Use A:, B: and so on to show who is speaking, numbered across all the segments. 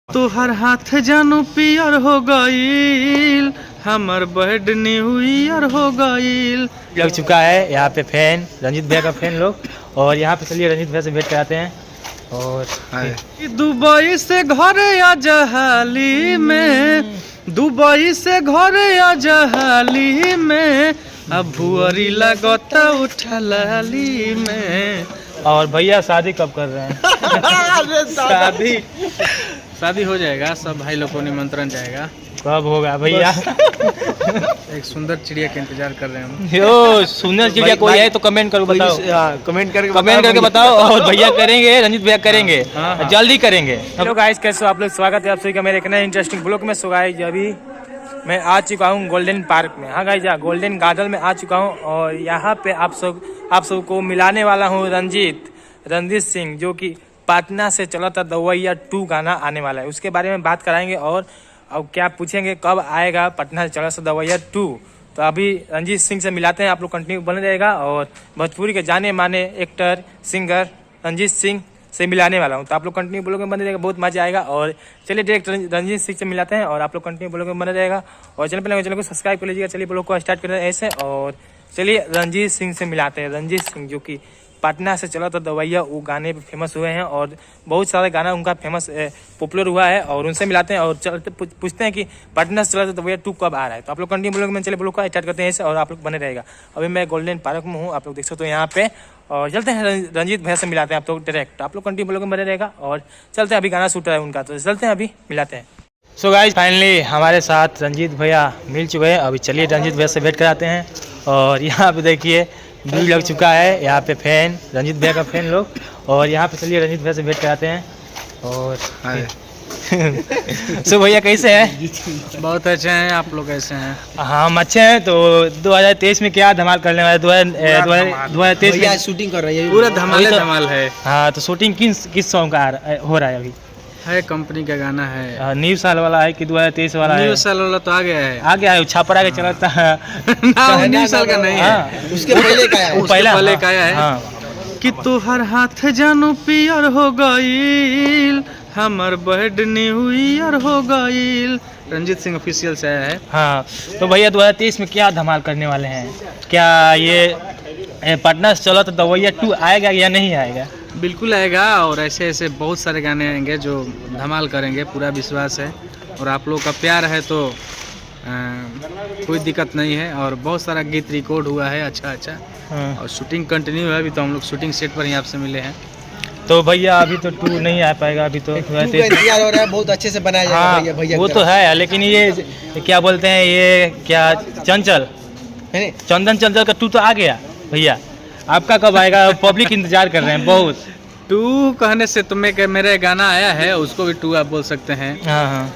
A: तोहर हाथ जानू पियर हो गईल, हमर बर्ड न्यू ईयर हो गईल।
B: लग चुका है यहाँ पे फैन रंजीत भैया का फैन लोग। और यहाँ पे चलिए रंजीत भैया से भेंट कराते हैं। और
A: दुबई से घर आ जहाली में, दुबई से घर आ जहाली में, अब भुअरी लगता उठलाली में।
B: और भैया शादी कब कर रहे हैं?
A: शादी हो जाएगा, सब भाई लोग को निमंत्रण जाएगा।
B: कब होगा भैया?
A: एक सुंदर चिड़िया का इंतजार कर रहे हैं हम।
B: यो सुंदर चिड़िया कोई है तो कमेंट करो, बताओ।
C: कमेंट
B: करके बताओ। और भैया करेंगे, रंजीत भैया करेंगे,
A: हाँ।
B: जल्दी करेंगे। हेलो गाइस, कैसे हो आप लोग? स्वागत है आप सभी का मेरे एक नए इंटरेस्टिंग ब्लॉग में। सो गाइस अभी मैं आ चुका हूँ गोल्डन पार्क में। हाँ गाइस, गोल्डन गार्डन में आ चुका हूँ। और यहाँ पे आप सबको मिलाने वाला हूँ रंजीत सिंह, जो कि पटना से चला था दवैया 2 गाना आने वाला है, उसके बारे में बात कराएंगे। और अब क्या पूछेंगे कब आएगा पटना से चला था दवैया 2। तो अभी रंजीत सिंह से मिलाते हैं, आप लोग कंटिन्यू बने रहेगा। और भोजपुरी के जाने माने एक्टर सिंगर रंजीत सिंह से मिलाने वाला हूँ, तो आप लोग कंटिन्यू ब्लॉग में बने रहेगा, बहुत मजा आएगा। और चलिए डायरेक्ट रंजीत सिंह से मिलाते हैं और आप लोग कंटिन्यू ब्लॉग में बने रहेगा। और चैनल को सब्सक्राइब कर लीजिएगा। चलिए ब्लॉग को स्टार्ट कर रहे हैं ऐसे। और चलिए रंजीत सिंह से मिलाते हैं। रंजीत सिंह जो कि पटना से चला था दवैया, वो गाने पे फेमस हुए हैं और बहुत सारे गाना उनका फेमस पॉपुलर हुआ है। और उनसे मिलाते हैं और चलते पूछते हैं कि पटना से चला था दवैया 2 कब आ रहा है। तो आप लोग कंटिन्यू ब्लॉग में चले ब्लॉग को स्टार्ट करते हैं ऐसे। और आप लोग बने रहेगा। अभी मैं गोल्डन पार्क में हूँ, आप लोग देख सकते हो यहाँ पे। और चलते हैं रंजीत भैया से मिलाते हैं आप लोग डायरेक्ट। आप लोग कंटिन्यू ब्लॉग में बने रहेगा। और चलते हैं, अभी गाना शूट है उनका, तो चलते हैं अभी मिलाते हैं। सो गाइस फाइनली हमारे साथ रंजीत भैया मिल चुके हैं। अभी चलिए रंजीत भैया से भेंट कराते हैं। और यहाँ पे देखिए भीड़ लग चुका है यहाँ पे फैन रंजीत भैया का फैन लोग। और यहाँ पे चलिए रंजीत भैया से भेंट कराते हैं। और सो भैया कैसे हैं?
A: बहुत अच्छे हैं, आप लोग कैसे हैं?
B: हाँ हम अच्छे हैं। तो 2023 में क्या धमाल करने वाले? 2023 में
C: शूटिंग कर रही है,
A: पूरा धमाल है।
B: हाँ, तो शूटिंग किस सॉन्ग का हो रहा है अभी?
A: है कंपनी का गाना है।
B: न्यू साल वाला है कि 2023 वाला है?
A: न्यू साल वाला तो आ गया है।
B: आ गया है, छापरा के चला था।
A: ना, न्यू साल का नहीं है,
C: उसके पहले का है।
A: पहले का है।
B: हाँ।
A: कि तोहर हाथ जानू पियर हो गईल, हमर बर्ड न्यू ईयर हो गईल। रंजीत सिंह ऑफिशियल से आया है।
B: हाँ, तो भैया 2023 में क्या धमाल करने वाले हैं? क्या ये पटना से चला तो दवैया 2 आएगा या नहीं आएगा?
A: बिल्कुल आएगा। और ऐसे ऐसे बहुत सारे गाने आएंगे जो धमाल करेंगे, पूरा विश्वास है। और आप लोग का प्यार है तो कोई दिक्कत नहीं है। और बहुत सारा गीत रिकॉर्ड हुआ है अच्छा।
B: हाँ।
A: और शूटिंग कंटिन्यू है। अभी तो हम लोग शूटिंग सेट पर ही आपसे मिले हैं।
B: तो भैया अभी तो 2 नहीं आ पाएगा, अभी तो
C: इंतजार हो रहा है, बहुत अच्छे से बनाया जाएगा।
B: हाँ,
C: भैया
B: वो तो है। लेकिन ये क्या बोलते हैं, ये क्या चंदन चंचल का 2 तो आ गया भैया, आपका कब आएगा? पब्लिक इंतजार कर रहे हैं बहुत।
A: 2 कहने से तुम्हें मेरे गाना आया है, उसको भी 2 आप बोल सकते हैं।
B: हाँ।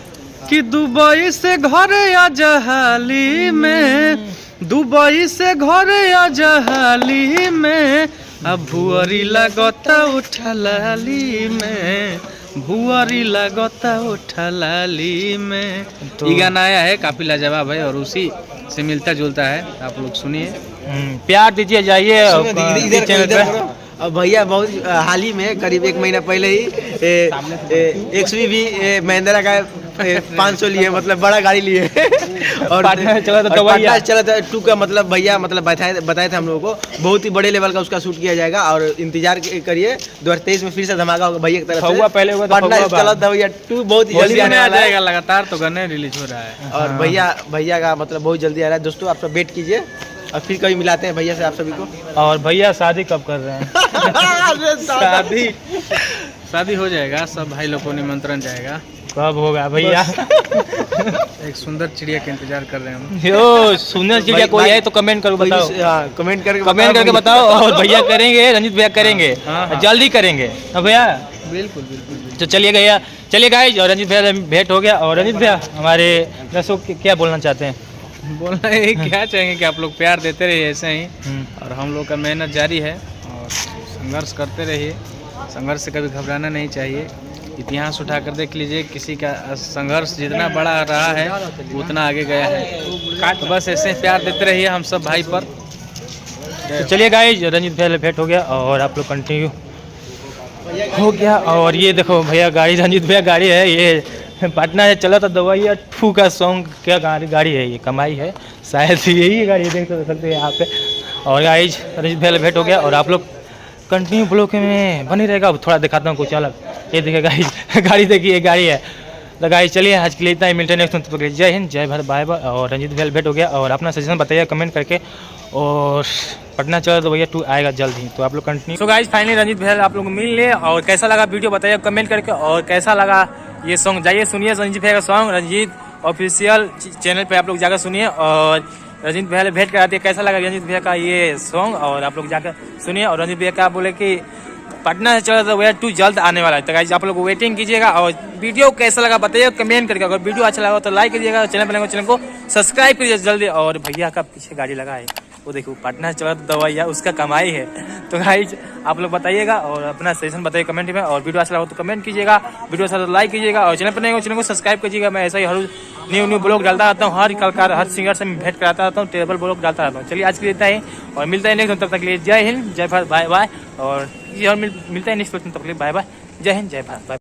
A: कि दुबई से घर आ जहाली में, दुबई से घर आ जहाली में, अब भुअरी लगता उठलाली में, भुअरी लगता उठलाली में।
B: तो
A: ये गाना आया है, काफी लाजवाब है और उसी से मिलता जुलता है। आप लोग सुनिए,
B: प्यार दीजिए, जाइए चैनल पे।
C: अब भैया बहुत हाल ही में करीब 1 महीना पहले ही XUV महिंद्रा का 500 लिए, मतलब बड़ा गाड़ी लिए। और
B: पटना चला था दवैया
C: 2 का मतलब भैया मतलब बताए थे हम लोगों को, बहुत ही बड़े लेवल का उसका शूट किया जाएगा। और इंतजार करिए, 2023 में फिर से धमाका होगा भैया की तरफ से।
B: पहले हुआ
C: पटना चला दवैया 2 बहुत ही जल्दी
A: आ जाएगा। लगातार तो गाने रिलीज हो रहा है।
C: और भैया का मतलब बहुत जल्दी आ रहा है। दोस्तों आप सब वेट कीजिए और फिर कभी मिलाते हैं भैया से आप सभी को।
B: और भैया शादी कब कर रहे हैं?
A: शादी हो जाएगा, सब भाई लोग को निमंत्रण जाएगा।
B: कब होगा भैया?
A: एक सुंदर चिड़िया का इंतजार कर रहे हैं हम।
B: यो सुंदर चिड़िया कोई है तो कमेंट करो, बताओ।
C: कमेंट
B: करके बताओ। और भैया करेंगे, रंजीत भैया करेंगे, जल्दी करेंगे ना भैया?
A: बिल्कुल।
B: तो चलिए गाइस, और रंजीत भैया से भेंट हो गया। और रंजीत भैया हमारे दर्शकों को क्या बोलना चाहते हैं?
A: बोलना है क्या चाहेंगे कि आप लोग प्यार देते रहिए ऐसे ही। और हम लोग का मेहनत जारी है और संघर्ष करते रहिए। संघर्ष से कभी घबराना नहीं चाहिए। इतिहास उठा कर देख लीजिए, किसी का संघर्ष जितना बड़ा रहा है उतना आगे गया है। तो बस ऐसे प्यार देते रहिए हम सब भाई पर।
B: तो चलिए गाइस, रंजीत भैया से भेंट हो गया और आप लोग कंटिन्यू हो गया। और ये देखो भैया गाड़ी, रंजीत भैया गाड़ी है, ये पटना से चला था दवाइया टू का सॉन्ग क्या गाड़ी है, ये कमाई है शायद यही गाड़ी देख सकते हैं यहाँ पे। और गाइज रंजीत भैया भेंट हो गया और आप लोग कंटिन्यू ब्लॉग में बनी रहेगा। अब थोड़ा दिखाता हूँ कुछ अलग, ये देखिए गाइज गाड़ी देखिए, ये गाड़ी है। तो गाइज चलिए आज के लिए इतना ही, मिलते हैं नेक्स्ट में। जय हिंद, जय भारत, बाय बाय। और रंजीत भैया भेंट हो गया और अपना सजेशन बताइए कमेंट करके। और पटना चला तो भैया 2 आएगा जल्द ही, तो आप लोग continue. So guys finally Ranjit भैया आप लोग को मिल लिए। और कैसा लगा वीडियो बताइए कमेंट करके, और कैसा लगा ये सॉन्ग जाइए सुनिए रंजीत भैया का सॉन्ग, रंजीत ऑफिशियल चैनल पे आप लोग जाकर सुनिए। और रंजीत भैया भेंट कराते हैं, कैसा लगा रंजीत भैया का ये सॉन्ग, और आप लोग जाकर सुनिए। और रंजीत भैया क्या बोले कि पटना से चला तो भैया 2 जल्द आने वाला है, तो गाइस आप लोग वेटिंग कीजिएगा। और वीडियो कैसा लगा बताइए कमेंट करके, अगर वीडियो अच्छा लगा तो लाइक कीजिएगा, चैनल को सब्सक्राइब कीजिए जल्दी। और भैया का पीछे गाड़ी लगा है वो देखो, पटना से चला तो दवाइया उसका कमाई है। तो गाइस आप लोग बताइएगा और अपना सजेशन बताइए कमेंट में। और वीडियो अच्छा लगा तो कमेंट कीजिएगा, वीडियो अच्छा तो लाइक कीजिएगा, और चैनल पर नहीं हो चैनल को सब्सक्राइब कीजिएगा। मैं ऐसा ही हर न्यू ब्लॉग डालता रहता हूँ, हर कलाकार हर सिंगर से मैं भेंट कराता रहता हूँ, टेबल ब्लॉग डालता रहता हूँ। चलिए आज के लिए इतना ही, और मिलता है नेक्स्ट, तब तक के लिए जय हिंद, जय भारत, बाय बाय। और मिलता है नेक्स्ट, तब तक के लिए बाय बाय, जय हिंद, जय भारत, बाय।